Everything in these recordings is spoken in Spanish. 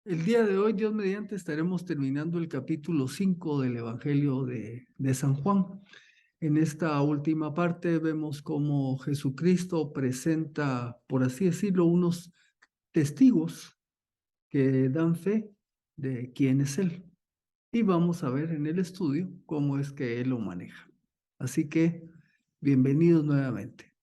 El día de hoy, Dios mediante, estaremos terminando el capítulo 5 del Evangelio de San Juan. En esta última parte vemos cómo Jesucristo presenta, por así decirlo, unos testigos que dan fe de quién es Él. Y vamos a ver en el estudio cómo es que Él lo maneja. Así que, bienvenidos nuevamente.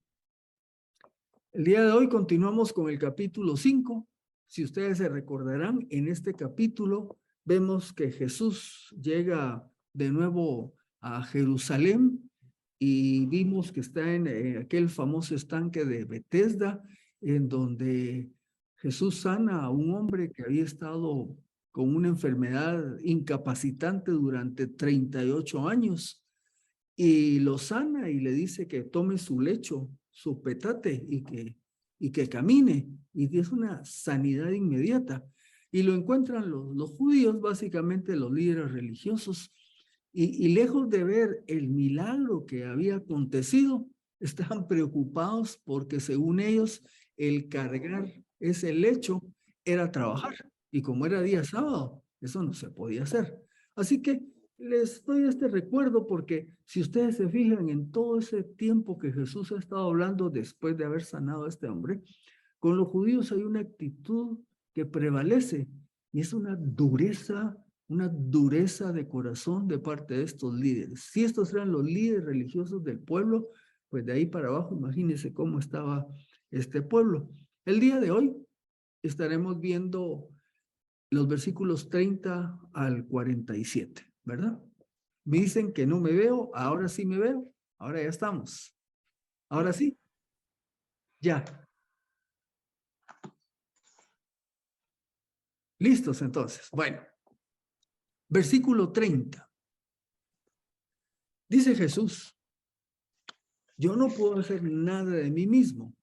El día de hoy continuamos con el capítulo 5. Si ustedes se recordarán, en este capítulo vemos que Jesús llega de nuevo a Jerusalén y vimos que está en aquel famoso estanque de Betesda, en donde Jesús sana a un hombre que había estado con una enfermedad incapacitante durante 38 años y lo sana y le dice que tome su lecho, su petate y que camine. Y es una sanidad inmediata. Y lo encuentran los judíos, básicamente los líderes religiosos, y lejos de ver el milagro que había acontecido, estaban preocupados porque según ellos el cargar ese lecho era trabajar. Y como era día sábado, eso no se podía hacer. Así que les doy este recuerdo porque si ustedes se fijan en todo ese tiempo que Jesús ha estado hablando después de haber sanado a este hombre, con los judíos hay una actitud que prevalece y es una dureza de corazón de parte de estos líderes. Si estos eran los líderes religiosos del pueblo, pues de ahí para abajo, imagínense cómo estaba este pueblo. El día de hoy estaremos viendo los versículos 30 al 47, ¿verdad? Me dicen que no me veo, ahora sí me veo, ahora ya estamos. Ahora sí, ya. Listos entonces. Bueno, versículo 30. Dice Jesús, yo no puedo hacer nada de mí mismo.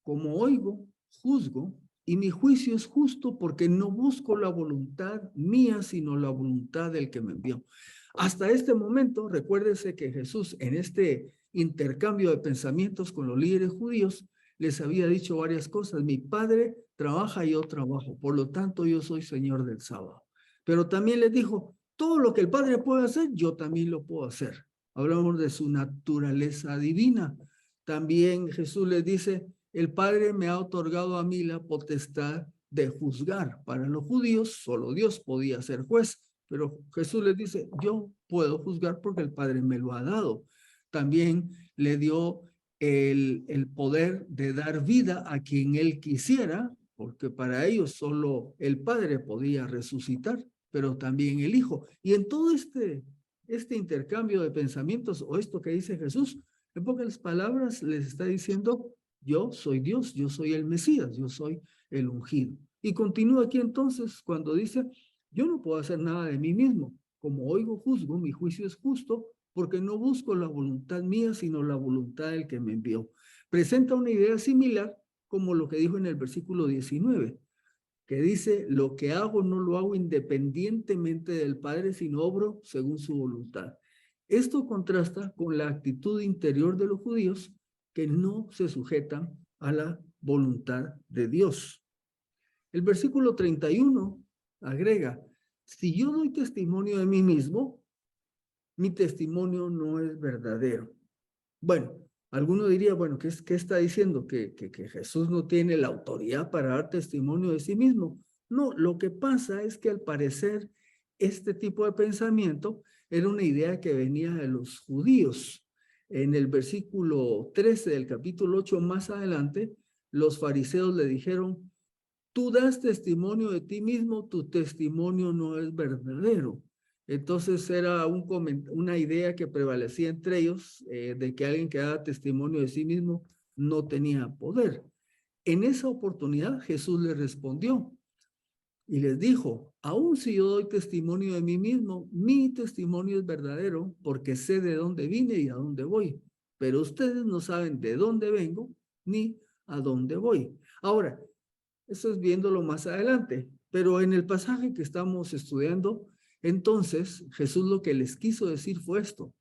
Como oigo, juzgo, y mi juicio es justo porque no busco la voluntad mía, sino la voluntad del que me envió. Hasta este momento, recuérdese que Jesús en este intercambio de pensamientos con los líderes judíos les había dicho varias cosas. Mi Padre trabaja y yo trabajo, por lo tanto yo soy Señor del sábado. Pero también les dijo, todo lo que el Padre puede hacer, yo también lo puedo hacer. Hablamos de su naturaleza divina. También Jesús les dice, el Padre me ha otorgado a mí la potestad de juzgar. Para los judíos, solo Dios podía ser juez, pero Jesús les dice, yo puedo juzgar porque el Padre me lo ha dado. También le dio el poder de dar vida a quien él quisiera, porque para ellos solo el Padre podía resucitar, pero también el Hijo. Y en todo este intercambio de pensamientos, o esto que dice Jesús, en pocas palabras les está diciendo, yo soy Dios, yo soy el Mesías, yo soy el ungido. Y continúa aquí entonces cuando dice, yo no puedo hacer nada de mí mismo. Como oigo, juzgo, mi juicio es justo, porque no busco la voluntad mía, sino la voluntad del que me envió. Presenta una idea similar como lo que dijo en el versículo 19, que dice, lo que hago no lo hago independientemente del Padre, sino obro según su voluntad. Esto contrasta con la actitud interior de los judíos que no se sujetan a la voluntad de Dios. El versículo 31 agrega, si yo doy testimonio de mí mismo, mi testimonio no es verdadero. Bueno, alguno diría, bueno, ¿qué está diciendo? ¿Que Jesús no tiene la autoridad para dar testimonio de sí mismo? No, lo que pasa es que al parecer este tipo de pensamiento era una idea que venía de los judíos. En el versículo 13 del capítulo 8 más adelante, los fariseos le dijeron, tú das testimonio de ti mismo, tu testimonio no es verdadero. Entonces era una idea que prevalecía entre ellos de que alguien que daba testimonio de sí mismo no tenía poder. En esa oportunidad Jesús les respondió y les dijo, aun si yo doy testimonio de mí mismo, mi testimonio es verdadero porque sé de dónde vine y a dónde voy, pero ustedes no saben de dónde vengo ni a dónde voy. Ahora, eso es viéndolo más adelante. Pero en el pasaje que estamos estudiando, entonces Jesús lo que les quiso decir fue esto.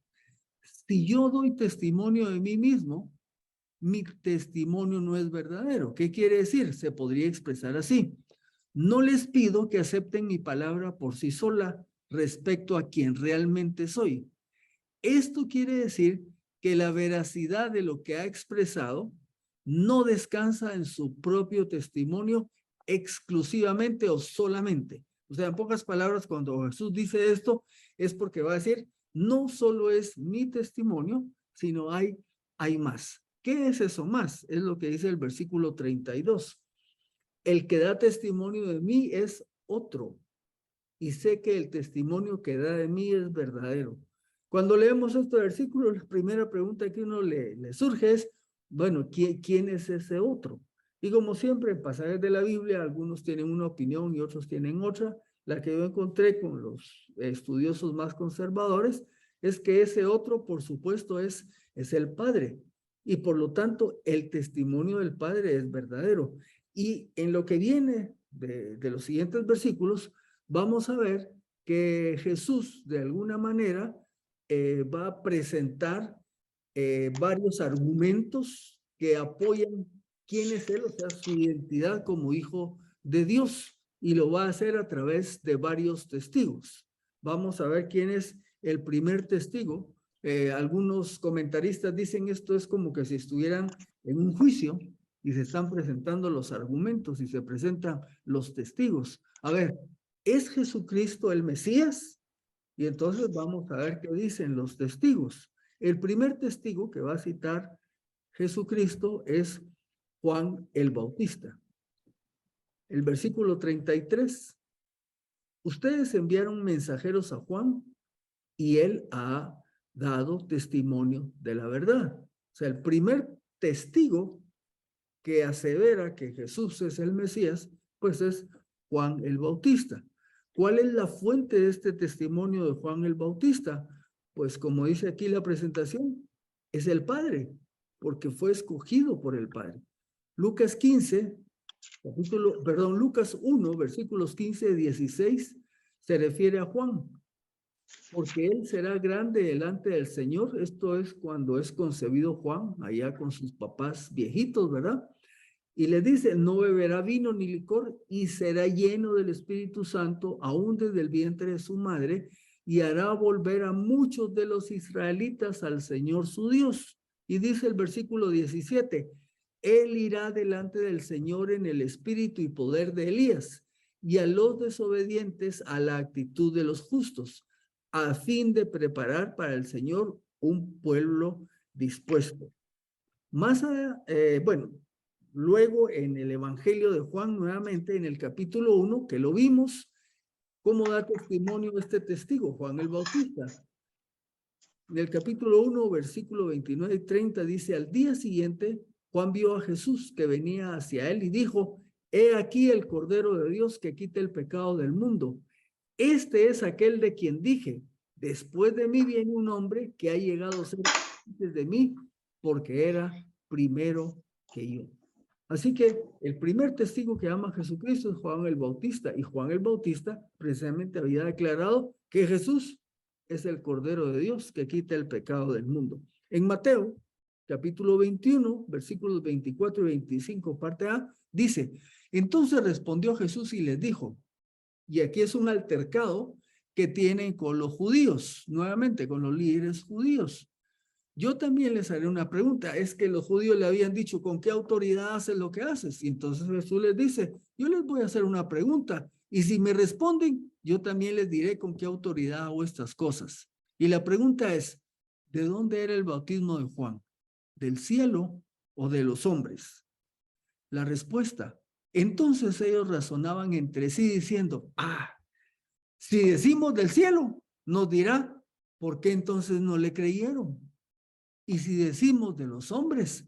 Si yo doy testimonio de mí mismo, mi testimonio no es verdadero. ¿Qué quiere decir? Se podría expresar así. No les pido que acepten mi palabra por sí sola respecto a quien realmente soy. Esto quiere decir que la veracidad de lo que ha expresado no descansa en su propio testimonio exclusivamente o solamente. O sea, en pocas palabras, cuando Jesús dice esto, es porque va a decir, no solo es mi testimonio, sino hay más. ¿Qué es eso más? Es lo que dice el versículo 32. El que da testimonio de mí es otro, y sé que el testimonio que da de mí es verdadero. Cuando leemos este versículo, la primera pregunta que uno le surge es, bueno, ¿quién es ese otro? Y como siempre, en pasajes de la Biblia, algunos tienen una opinión y otros tienen otra. La que yo encontré con los estudiosos más conservadores es que ese otro, por supuesto, es el Padre. Y por lo tanto, el testimonio del Padre es verdadero. Y en lo que viene de los siguientes versículos, vamos a ver que Jesús, de alguna manera, va a presentar varios argumentos que apoyan quién es Él, o sea, su identidad como hijo de Dios, y lo va a hacer a través de varios testigos. Vamos a ver quién es el primer testigo. Algunos comentaristas dicen esto es como que si estuvieran en un juicio y se están presentando los argumentos y se presentan los testigos. A ver, ¿es Jesucristo el Mesías? Y entonces vamos a ver qué dicen los testigos. El primer testigo que va a citar Jesucristo es Juan el Bautista. El versículo 33. Ustedes enviaron mensajeros a Juan y él ha dado testimonio de la verdad. O sea, el primer testigo que asevera que Jesús es el Mesías, pues es Juan el Bautista. ¿Cuál es la fuente de este testimonio de Juan el Bautista? Pues como dice aquí la presentación, es el Padre, porque fue escogido por el Padre. Lucas 15, Lucas 1, versículos 15 y 16, se refiere a Juan, porque él será grande delante del Señor. Esto es cuando es concebido Juan, allá con sus papás viejitos, ¿verdad? Y le dice, no beberá vino ni licor y será lleno del Espíritu Santo aún desde el vientre de su madre y hará volver a muchos de los israelitas al Señor su Dios. Y dice el versículo 17, él irá delante del Señor en el espíritu y poder de Elías y a los desobedientes a la actitud de los justos, a fin de preparar para el Señor un pueblo dispuesto. Bueno, luego en el Evangelio de Juan, nuevamente en el capítulo 1, que lo vimos, ¿cómo da testimonio este testigo, Juan el Bautista? En el capítulo 1, versículo 29 y 30 dice, al día siguiente, Juan vio a Jesús que venía hacia él y dijo, he aquí el Cordero de Dios que quita el pecado del mundo. Este es aquel de quien dije, después de mí viene un hombre que ha llegado a ser antes de mí, porque era primero que yo. Así que el primer testigo que ama a Jesucristo es Juan el Bautista, y Juan el Bautista precisamente había declarado que Jesús es el Cordero de Dios que quita el pecado del mundo. En Mateo, capítulo 21, versículos 24 y 25, parte A, dice, entonces respondió Jesús y les dijo, y aquí es un altercado que tienen con los judíos, nuevamente con los líderes judíos. Yo también les haré una pregunta. Es que los judíos le habían dicho, ¿con qué autoridad haces lo que haces? Y entonces Jesús les dice, yo les voy a hacer una pregunta. Y si me responden, yo también les diré con qué autoridad hago estas cosas. Y la pregunta es, ¿de dónde era el bautismo de Juan? ¿Del cielo o de los hombres? La respuesta. Entonces ellos razonaban entre sí diciendo, si decimos del cielo, nos dirá, ¿por qué entonces no le creyeron? Y si decimos de los hombres,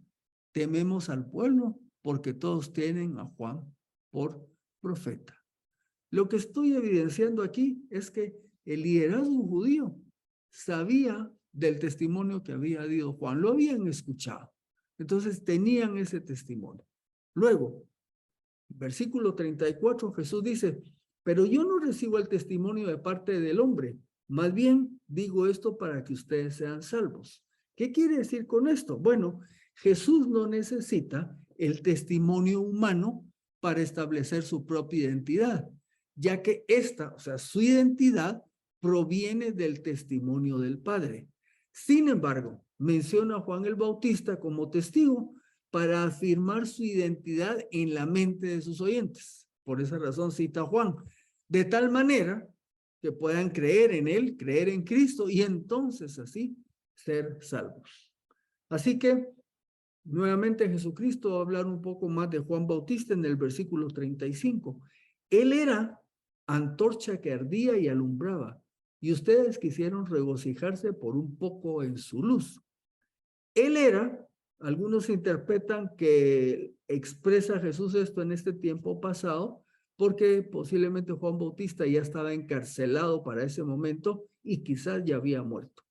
tememos al pueblo, porque todos tienen a Juan por profeta. Lo que estoy evidenciando aquí es que el liderazgo judío sabía del testimonio que había dado Juan, lo habían escuchado. Entonces tenían ese testimonio. Luego, versículo 34, Jesús dice, pero yo no recibo el testimonio de parte del hombre, más bien digo esto para que ustedes sean salvos. ¿Qué quiere decir con esto? Bueno, Jesús no necesita el testimonio humano para establecer su propia identidad, ya que esta, o sea, su identidad proviene del testimonio del Padre. Sin embargo, menciona a Juan el Bautista como testigo para afirmar su identidad en la mente de sus oyentes. Por esa razón cita a Juan, de tal manera que puedan creer en él, creer en Cristo y entonces así ser salvos. Así que nuevamente Jesucristo va a hablar un poco más de Juan Bautista en el versículo 35. Él era antorcha que ardía y alumbraba, y ustedes quisieron regocijarse por un poco en su luz. Él era, algunos interpretan que expresa Jesús esto en este tiempo pasado, porque posiblemente Juan Bautista ya estaba encarcelado para ese momento y quizás ya había muerto.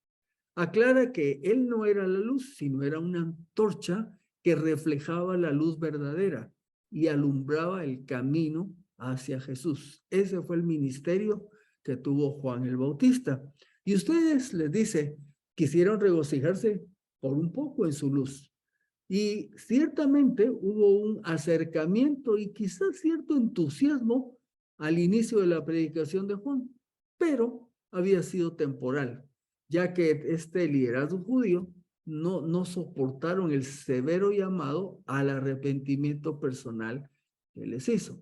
Aclara que él no era la luz, sino era una antorcha que reflejaba la luz verdadera y alumbraba el camino hacia Jesús. Ese fue el ministerio que tuvo Juan el Bautista. Y ustedes, les dice, quisieron regocijarse por un poco en su luz. Y ciertamente hubo un acercamiento y quizás cierto entusiasmo al inicio de la predicación de Juan, pero había sido temporal, ya que este liderazgo judío no soportaron el severo llamado al arrepentimiento personal que les hizo.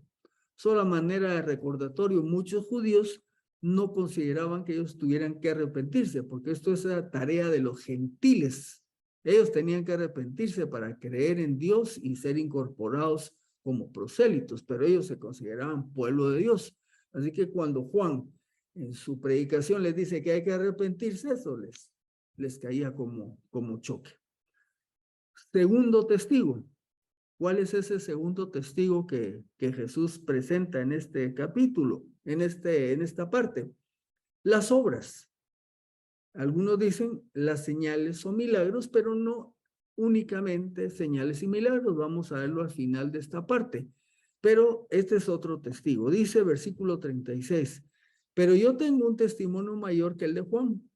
Solo a manera de recordatorio, muchos judíos no consideraban que ellos tuvieran que arrepentirse, porque esto es la tarea de los gentiles. Ellos tenían que arrepentirse para creer en Dios y ser incorporados como prosélitos, pero ellos se consideraban pueblo de Dios. Así que cuando Juan en su predicación les dice que hay que arrepentirse, eso les caía como choque. Segundo testigo. ¿Cuál es ese segundo testigo que Jesús presenta en este capítulo, en esta parte? Las obras. Algunos dicen las señales o milagros, pero no únicamente señales y milagros. Vamos a verlo al final de esta parte. Pero este es otro testigo. Dice versículo 36. Pero yo tengo un testimonio mayor que el de Juan,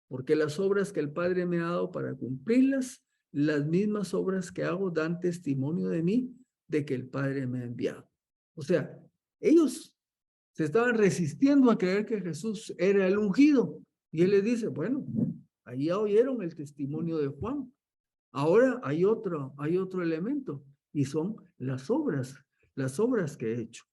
porque las obras que el Padre me ha dado para cumplirlas, las mismas obras que hago dan testimonio de mí, de que el Padre me ha enviado. O sea, ellos se estaban resistiendo a creer que Jesús era el ungido. Y él les dice, bueno, ahí ya oyeron el testimonio de Juan. Ahora hay otro elemento y son las obras que he hecho.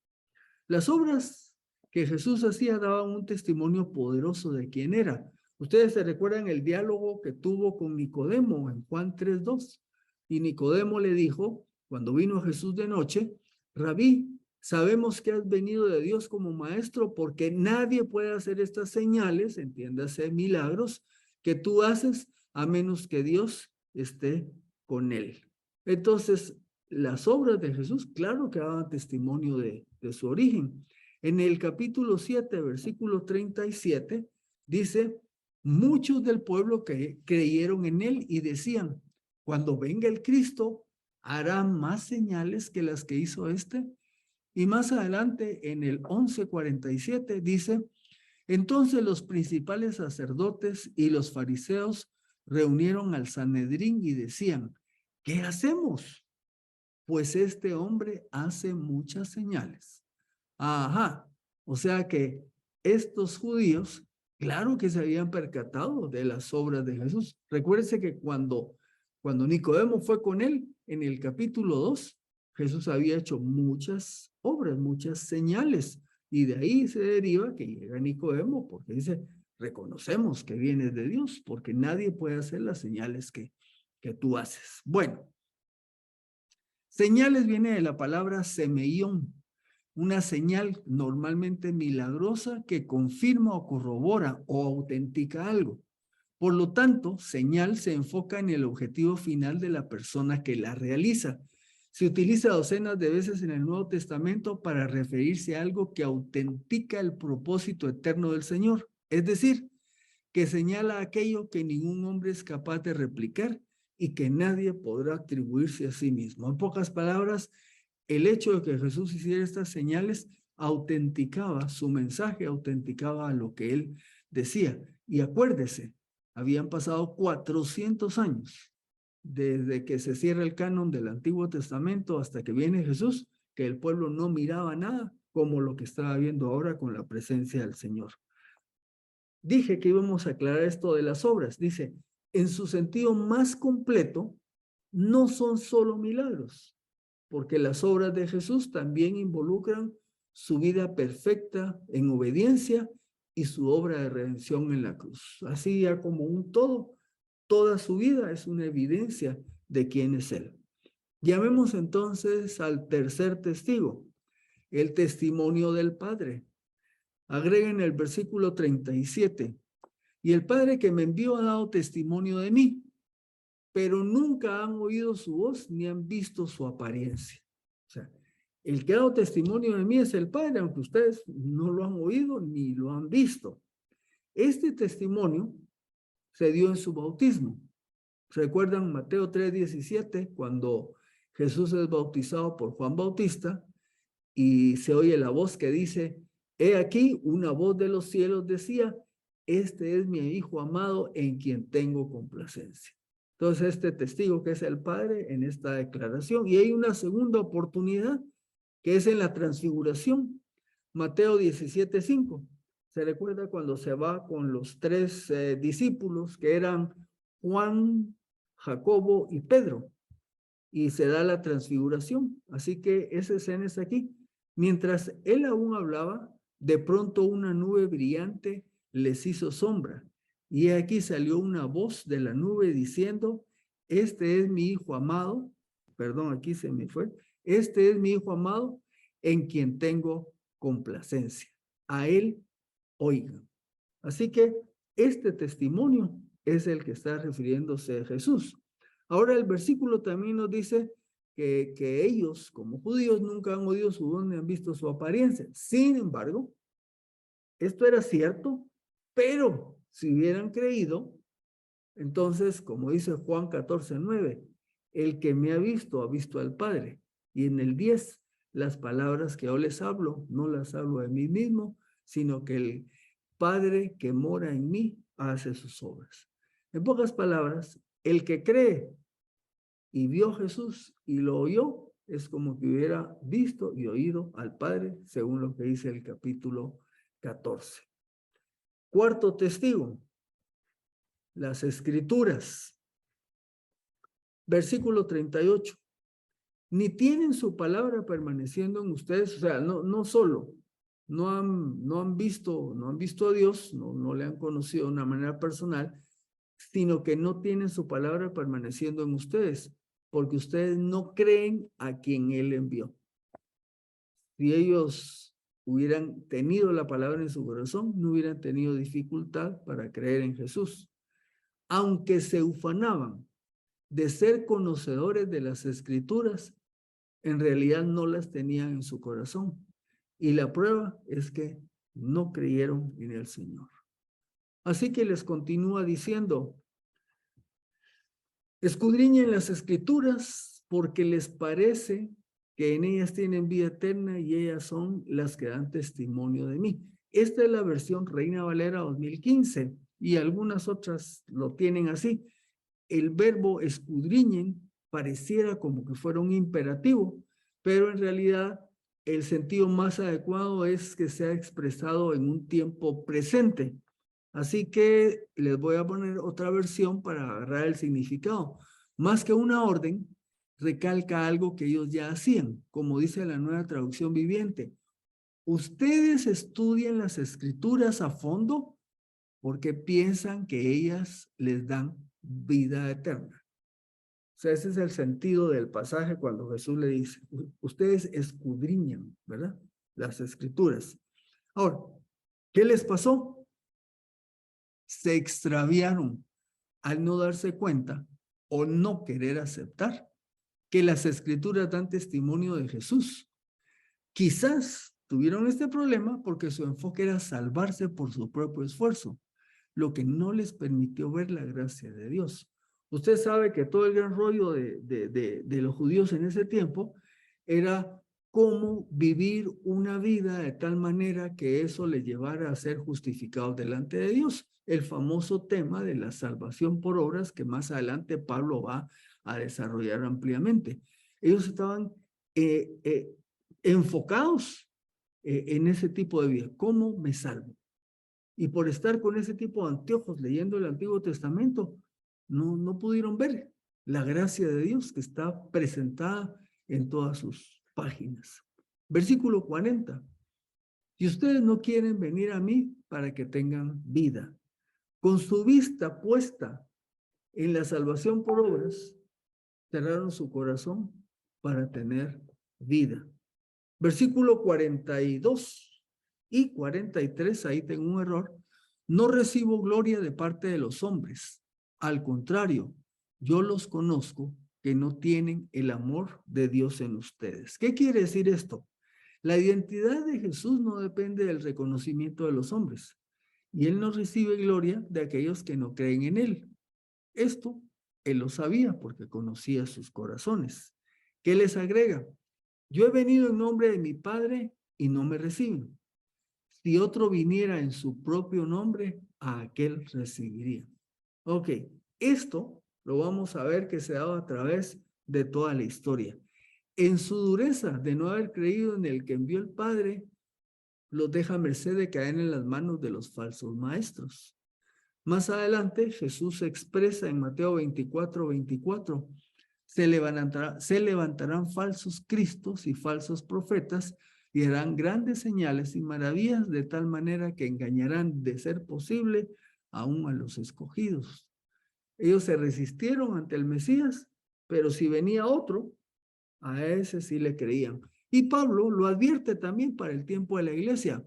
Las obras que Jesús hacía daban un testimonio poderoso de quién era. Ustedes se recuerdan el diálogo que tuvo con Nicodemo en Juan 3:2. Y Nicodemo le dijo, cuando vino Jesús de noche, Rabí, sabemos que has venido de Dios como maestro porque nadie puede hacer estas señales, entiéndase, milagros, que tú haces a menos que Dios esté con él. Entonces, las obras de Jesús, claro que daban testimonio de su origen. En el capítulo 7, versículo 37, dice, muchos del pueblo que creyeron en él y decían, cuando venga el Cristo, hará más señales que las que hizo este. Y más adelante, en el 11:47, dice, entonces los principales sacerdotes y los fariseos reunieron al Sanedrín y decían, ¿qué hacemos? Pues este hombre hace muchas señales. Ajá, o sea que estos judíos, claro que se habían percatado de las obras de Jesús. Recuérdense que cuando Nicodemo fue con él, en el capítulo 2, Jesús había hecho muchas obras, muchas señales, y de ahí se deriva que llega Nicodemo, porque dice, reconocemos que vienes de Dios, porque nadie puede hacer las señales que tú haces. Bueno, señales viene de la palabra semeión, una señal normalmente milagrosa que confirma o corrobora o autentica algo. Por lo tanto, señal se enfoca en el objetivo final de la persona que la realiza. Se utiliza docenas de veces en el Nuevo Testamento para referirse a algo que autentica el propósito eterno del Señor. Es decir, que señala aquello que ningún hombre es capaz de replicar y que nadie podrá atribuirse a sí mismo. En pocas palabras, el hecho de que Jesús hiciera estas señales autenticaba su mensaje, autenticaba lo que él decía. Y acuérdese, habían pasado 400 años desde que se cierra el canon del Antiguo Testamento hasta que viene Jesús, que el pueblo no miraba nada como lo que estaba viendo ahora con la presencia del Señor. Dije que íbamos a aclarar esto de las obras. Dice, en su sentido más completo, no son solo milagros, porque las obras de Jesús también involucran su vida perfecta en obediencia y su obra de redención en la cruz. Así ya como un todo, toda su vida es una evidencia de quién es Él. Llamemos entonces al tercer testigo, el testimonio del Padre. Agreguen el versículo 37. Y el Padre que me envió ha dado testimonio de mí, pero nunca han oído su voz ni han visto su apariencia. O sea, el que ha dado testimonio de mí es el Padre, aunque ustedes no lo han oído ni lo han visto. Este testimonio se dio en su bautismo. ¿Recuerdan Mateo 3:17, cuando Jesús es bautizado por Juan Bautista y se oye la voz que dice, he aquí una voz de los cielos decía, este es mi hijo amado en quien tengo complacencia? Entonces este testigo que es el Padre en esta declaración, y hay una segunda oportunidad que es en la transfiguración, Mateo 17:5. Se recuerda cuando se va con los tres discípulos que eran Juan, Jacobo y Pedro, y se da la transfiguración. Así que esa escena es aquí. Mientras él aún hablaba, de pronto una nube brillante les hizo sombra, y aquí salió una voz de la nube diciendo, este es mi hijo amado, perdón, aquí se me fue, este es mi hijo amado en quien tengo complacencia. A él oigan. Así que este testimonio es el que está refiriéndose a Jesús. Ahora el versículo también nos dice que ellos, como judíos, nunca han oído su voz ni han visto su apariencia. Sin embargo, esto era cierto, pero si hubieran creído, entonces, como dice Juan 14:9, el que me ha visto al Padre. Y en el 10, las palabras que yo les hablo, no las hablo de mí mismo, sino que el Padre que mora en mí hace sus obras. En pocas palabras, el que cree y vio a Jesús y lo oyó, es como que hubiera visto y oído al Padre, según lo que dice el capítulo 14. Cuarto testigo, las Escrituras. Versículo 38. Ni tienen su palabra permaneciendo en ustedes, o sea, no solo no han visto a Dios, no le han conocido de una manera personal, sino que no tienen su palabra permaneciendo en ustedes, porque ustedes no creen a quien Él envió. Si ellos hubieran tenido la palabra en su corazón, no hubieran tenido dificultad para creer en Jesús. Aunque se ufanaban de ser conocedores de las Escrituras, en realidad no las tenían en su corazón. Y la prueba es que no creyeron en el Señor. Así que les continúa diciendo, escudriñen las Escrituras porque les parece que en ellas tienen vida eterna y ellas son las que dan testimonio de mí. Esta es la versión Reina Valera 2015 y algunas otras lo tienen así. El verbo escudriñen pareciera como que fuera un imperativo, pero en realidad el sentido más adecuado es que sea expresado en un tiempo presente. Así que les voy a poner otra versión para agarrar el significado. Más que una orden, recalca algo que ellos ya hacían, como dice la Nueva Traducción Viviente. Ustedes estudian las Escrituras a fondo porque piensan que ellas les dan vida eterna. O sea, ese es el sentido del pasaje cuando Jesús le dice, ustedes escudriñan, ¿verdad? Las Escrituras. Ahora, ¿qué les pasó? Se extraviaron al no darse cuenta o no querer aceptar que las Escrituras dan testimonio de Jesús. Quizás tuvieron este problema porque su enfoque era salvarse por su propio esfuerzo, lo que no les permitió ver la gracia de Dios. Usted sabe que todo el gran rollo de los judíos en ese tiempo era cómo vivir una vida de tal manera que eso les llevara a ser justificados delante de Dios. El famoso tema de la salvación por obras que más adelante Pablo va a desarrollar ampliamente. Ellos estaban enfocados en ese tipo de vida. ¿Cómo me salvo? Y por estar con ese tipo de anteojos leyendo el Antiguo Testamento, no pudieron ver la gracia de Dios que está presentada en todas sus páginas. Versículo 40. Si ustedes no quieren venir a mí para que tengan vida, con su vista puesta en la salvación por obras, cerraron su corazón para tener vida. Versículo 42 y 43, ahí tengo un error. No recibo gloria de parte de los hombres. Al contrario, yo los conozco que no tienen el amor de Dios en ustedes. ¿Qué quiere decir esto? La identidad de Jesús no depende del reconocimiento de los hombres. Y él no recibe gloria de aquellos que no creen en él. Esto él lo sabía porque conocía sus corazones. ¿Qué les agrega? Yo he venido en nombre de mi Padre y no me reciben. Si otro viniera en su propio nombre, a aquel recibiría. Ok, esto lo vamos a ver que se ha dado a través de toda la historia. En su dureza de no haber creído en el que envió el Padre, los deja a merced de caer en las manos de los falsos maestros. Más adelante, Jesús se expresa en Mateo 24:24. Se levantarán falsos cristos y falsos profetas y harán grandes señales y maravillas de tal manera que engañarán, de ser posible, aún a los escogidos. Ellos se resistieron ante el Mesías, pero si venía otro, a ese sí le creían. Y Pablo lo advierte también para el tiempo de la iglesia.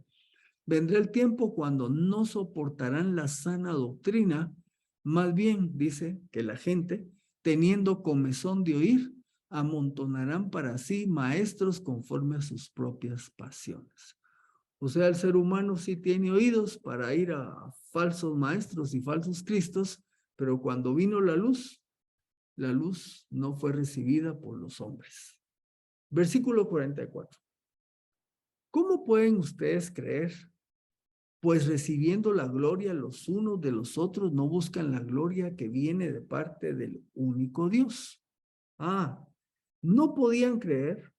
Vendrá el tiempo cuando no soportarán la sana doctrina, más bien, dice, que la gente, teniendo comezón de oír, amontonarán para sí maestros conforme a sus propias pasiones. O sea, el ser humano sí tiene oídos para ir a falsos maestros y falsos cristos, pero cuando vino la luz no fue recibida por los hombres. Versículo 44. ¿Cómo pueden ustedes creer? Pues recibiendo la gloria los unos de los otros, no buscan la gloria que viene de parte del único Dios. No podían creer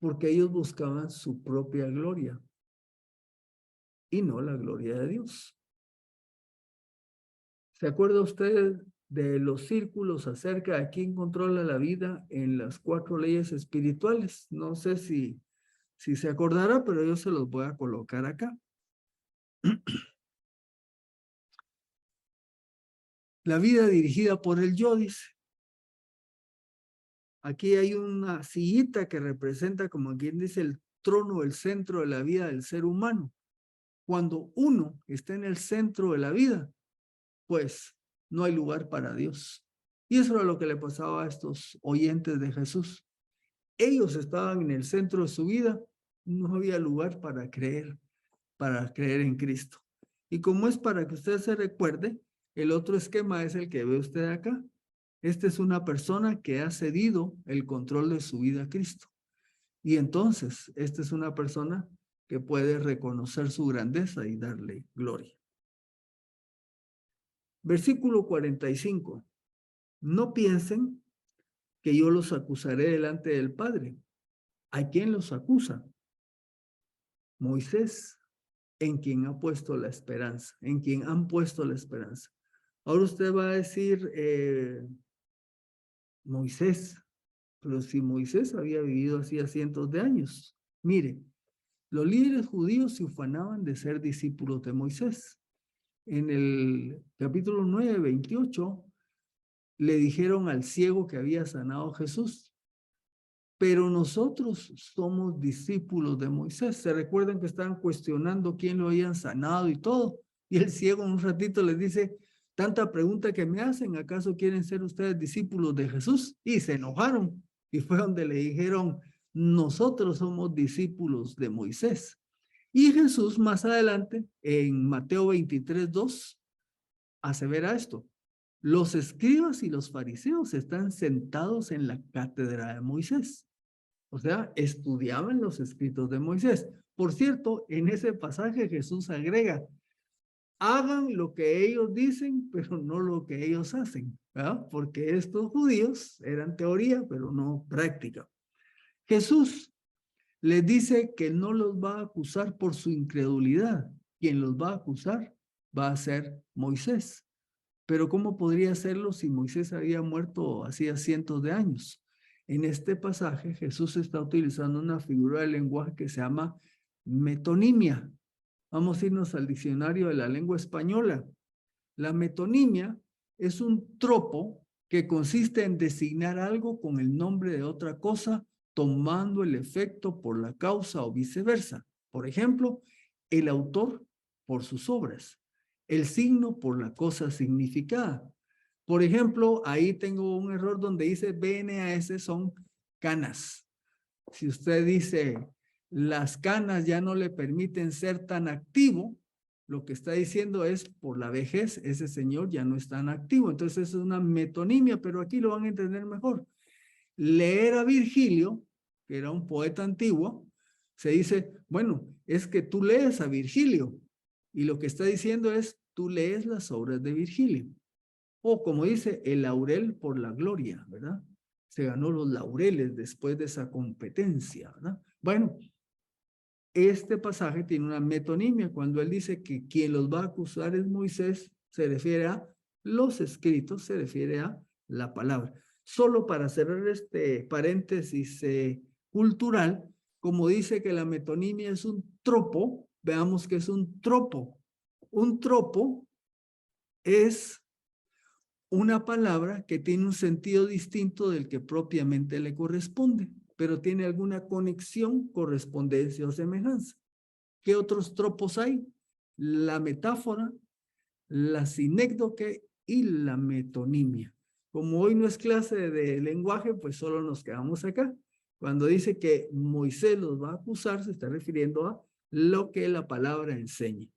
porque ellos buscaban su propia gloria y no la gloria de Dios. ¿Se acuerda usted de los círculos acerca de quién controla la vida en las 4 leyes espirituales? No sé si se acordará, pero yo se los voy a colocar acá. La vida dirigida por el yo, dice. Aquí hay una sillita que representa, como quien dice, el trono, el centro de la vida del ser humano. Cuando uno está en el centro de la vida, pues no hay lugar para Dios. Y eso era lo que le pasaba a estos oyentes de Jesús. Ellos estaban en el centro de su vida, no había lugar para creer en Cristo. Y como es para que usted se recuerde, el otro esquema es el que ve usted acá. Esta es una persona que ha cedido el control de su vida a Cristo. Y entonces, esta es una persona que puede reconocer su grandeza y darle gloria. Versículo 45. No piensen que yo los acusaré delante del Padre. ¿A quién los acusa? Moisés, en quien ha puesto la esperanza, en quien han puesto la esperanza. Ahora usted va a decir, Moisés, pero si Moisés había vivido hacía cientos de años. Mire, los líderes judíos se ufanaban de ser discípulos de Moisés. En el capítulo 9, 28, le dijeron al ciego que había sanado Jesús, pero nosotros somos discípulos de Moisés. ¿Se recuerdan que estaban cuestionando quién lo habían sanado y todo? Y el ciego en un ratito les dice, tanta pregunta que me hacen, ¿acaso quieren ser ustedes discípulos de Jesús? Y se enojaron. Y fue donde le dijeron, nosotros somos discípulos de Moisés. Y Jesús más adelante, en Mateo 23:2, asevera esto. Los escribas y los fariseos están sentados en la cátedra de Moisés. O sea, estudiaban los escritos de Moisés. Por cierto, en ese pasaje Jesús agrega, hagan lo que ellos dicen, pero no lo que ellos hacen, ¿verdad? Porque estos judíos eran teoría, pero no práctica. Jesús les dice que no los va a acusar por su incredulidad. Quien los va a acusar va a ser Moisés. Pero ¿cómo podría hacerlo si Moisés había muerto hacía cientos de años? En este pasaje Jesús está utilizando una figura de lenguaje que se llama metonimia. Vamos a irnos al diccionario de la lengua española. La metonimia es un tropo que consiste en designar algo con el nombre de otra cosa, tomando el efecto por la causa o viceversa. Por ejemplo, el autor por sus obras, el signo por la cosa significada. Por ejemplo, ahí tengo un error donde dice BNAS son canas. Si usted dice las canas ya no le permiten ser tan activo, lo que está diciendo es por la vejez, ese señor ya no es tan activo. Entonces es una metonimia, pero aquí lo van a entender mejor. Leer a Virgilio, que era un poeta antiguo, se dice, bueno, es que tú lees a Virgilio. Y lo que está diciendo es, tú lees las obras de Virgilio. O como dice, el laurel por la gloria, ¿verdad? Se ganó los laureles después de esa competencia, ¿verdad? Bueno, este pasaje tiene una metonimia. Cuando él dice que quien los va a acusar es Moisés, se refiere a los escritos, se refiere a la palabra. Solo para cerrar este paréntesis cultural, como dice que la metonimia es un tropo, veamos que es un tropo. Un tropo es una palabra que tiene un sentido distinto del que propiamente le corresponde, pero tiene alguna conexión, correspondencia o semejanza. ¿Qué otros tropos hay? La metáfora, la sinécdoque y la metonimia. Como hoy no es clase de lenguaje, pues solo nos quedamos acá. Cuando dice que Moisés los va a acusar, se está refiriendo a lo que la palabra enseña.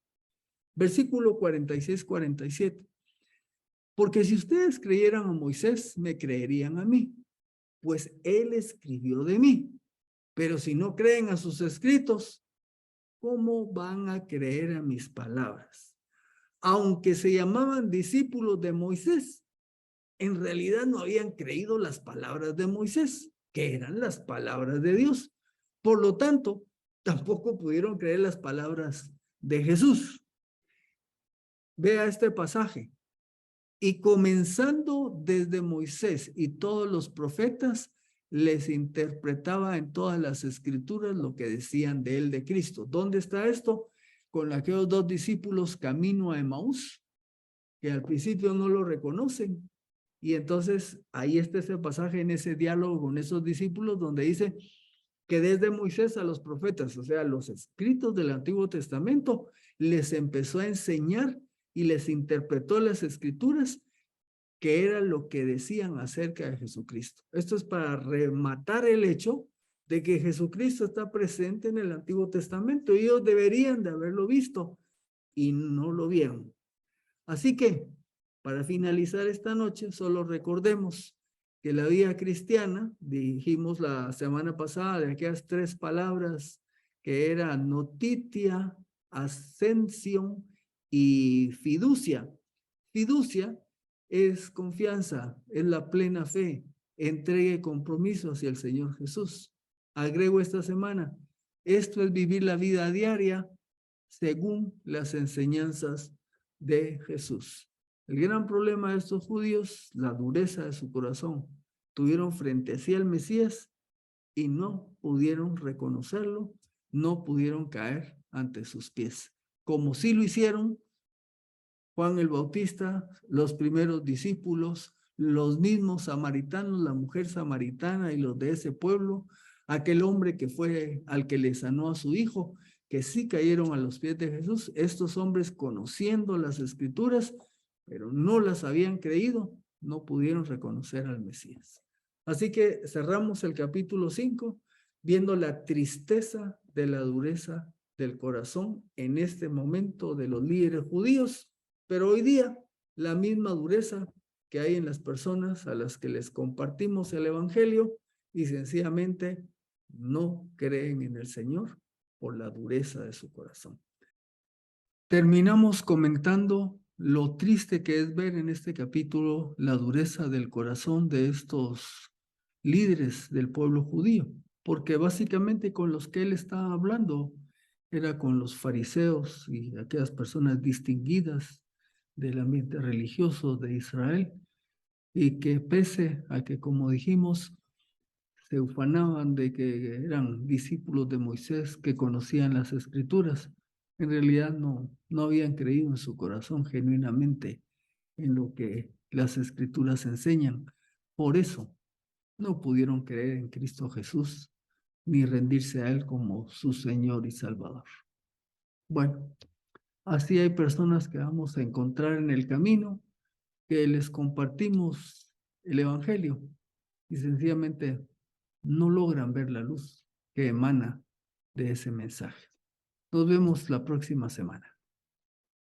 Versículo 46-47. Porque si ustedes creyeran a Moisés, me creerían a mí, pues él escribió de mí. Pero si no creen a sus escritos, ¿cómo van a creer a mis palabras? Aunque se llamaban discípulos de Moisés, en realidad no habían creído las palabras de Moisés, que eran las palabras de Dios. Por lo tanto, tampoco pudieron creer las palabras de Jesús. Vea este pasaje. Y comenzando desde Moisés y todos los profetas, les interpretaba en todas las escrituras lo que decían de él, de Cristo. ¿Dónde está esto? Con aquellos dos discípulos camino a Emaús, que al principio no lo reconocen. Y entonces ahí está ese pasaje en ese diálogo con esos discípulos donde dice que desde Moisés a los profetas, o sea, los escritos del Antiguo Testamento, les empezó a enseñar y les interpretó las escrituras que era lo que decían acerca de Jesucristo. Esto es para rematar el hecho de que Jesucristo está presente en el Antiguo Testamento y ellos deberían de haberlo visto y no lo vieron. Así que, para finalizar esta noche, solo recordemos que la vida cristiana, dijimos la semana pasada de aquellas tres palabras que eran notitia, ascensión y fiducia. Fiducia es confianza, es la plena fe, entrega y compromiso hacia el Señor Jesús. Agrego esta semana, esto es vivir la vida diaria según las enseñanzas de Jesús. El gran problema de estos judíos, la dureza de su corazón. Tuvieron frente a sí al Mesías y no pudieron reconocerlo, no pudieron caer ante sus pies. Como sí lo hicieron Juan el Bautista, los primeros discípulos, los mismos samaritanos, la mujer samaritana y los de ese pueblo, aquel hombre que fue al que le sanó a su hijo, que sí cayeron a los pies de Jesús. Estos hombres, conociendo las escrituras, pero no las habían creído, no pudieron reconocer al Mesías. Así que cerramos el capítulo 5 viendo la tristeza de la dureza del corazón en este momento de los líderes judíos, pero hoy día la misma dureza que hay en las personas a las que les compartimos el evangelio y sencillamente no creen en el Señor por la dureza de su corazón. Terminamos comentando lo triste que es ver en este capítulo la dureza del corazón de estos líderes del pueblo judío. porque básicamente con los que él estaba hablando era con los fariseos y aquellas personas distinguidas del ambiente religioso de Israel, y que pese a que, como dijimos, se ufanaban de que eran discípulos de Moisés, que conocían las escrituras, en realidad no habían creído en su corazón genuinamente en lo que las escrituras enseñan. Por eso no pudieron creer en Cristo Jesús ni rendirse a Él como su Señor y Salvador. Bueno, así hay personas que vamos a encontrar en el camino, que les compartimos el Evangelio y sencillamente no logran ver la luz que emana de ese mensaje. Nos vemos la próxima semana.